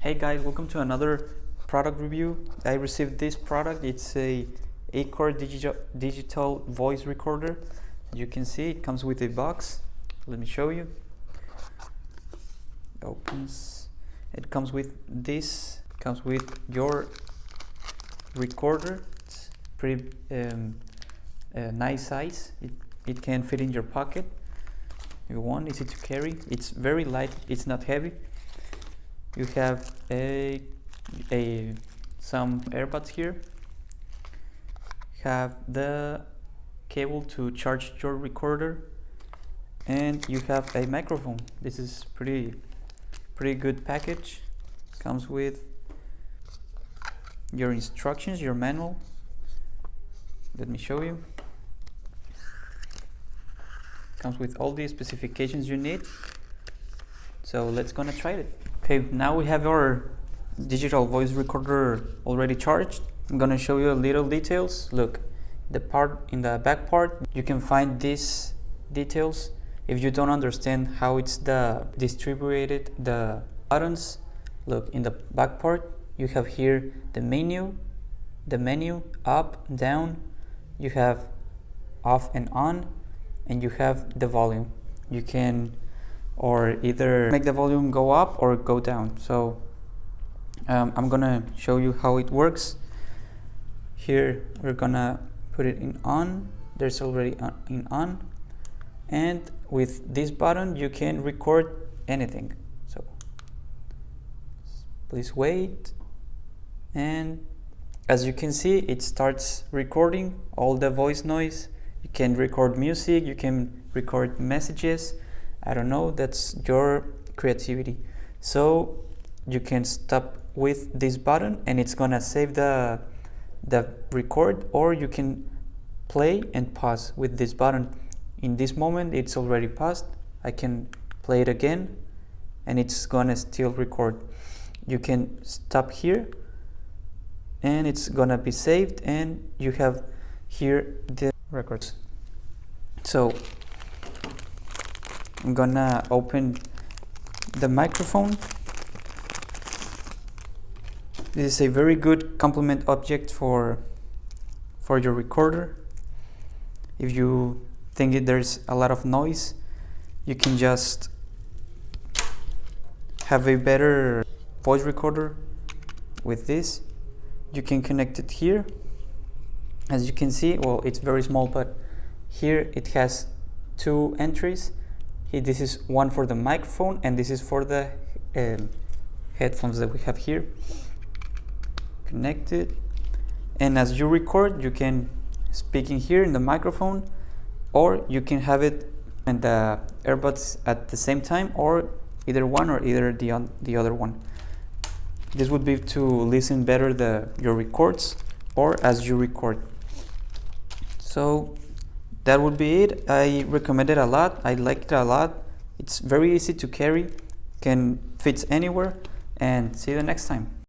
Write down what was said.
Hey guys, welcome to another product review. I received this product. It's a EAKKOR digital voice recorder. You can see it comes with a box. Let me show you. Opens. It comes with this. Comes with your recorder. It's pretty nice size. It can fit in your pocket if you want. Easy to carry. It's very light. It's not heavy. You have some earbuds here. Have the cable to charge your recorder, and you have a microphone. This is pretty good package. Comes with your instructions, your manual. Let me show you. Comes with all the specifications you need. So let's gonna try it. Okay, now we have our digital voice recorder already charged. I'm gonna show you a little details. Look, the part in the back part, you can find these details. If you don't understand how it's distributed the buttons, look in the back part, you have here the menu, up, down, you have off and on, and you have the volume. You can or either make the volume go up or go down. So I'm gonna show you how it works. Here we're gonna put it in on. There's already in on, and with this button you can record anything. So please wait, and as you can see, it starts recording all the voice noise. You can record music, you can record messages. I don't know, that's your creativity. So you can stop with this button and it's gonna save the record, or you can play and pause with this button. In this moment it's already paused. I can play it again and it's gonna still record. You can stop here and it's gonna be saved, and you have here the records. So I'm gonna open the microphone. This is a very good complement object for your recorder. If you think there's a lot of noise, you can just have a better voice recorder with this. You can connect it here. As you can see, well, it's very small, but here it has two entries. This is one for the microphone, and this is for the headphones that we have here. Connected, and as you record, you can speak in here in the microphone, or you can have it and the earbuds at the same time, or either one or either the other one. This would be to listen better your records or as you record. So that would be it. I recommend it a lot. I like it a lot. It's very easy to carry, can fit anywhere, and see you the next time.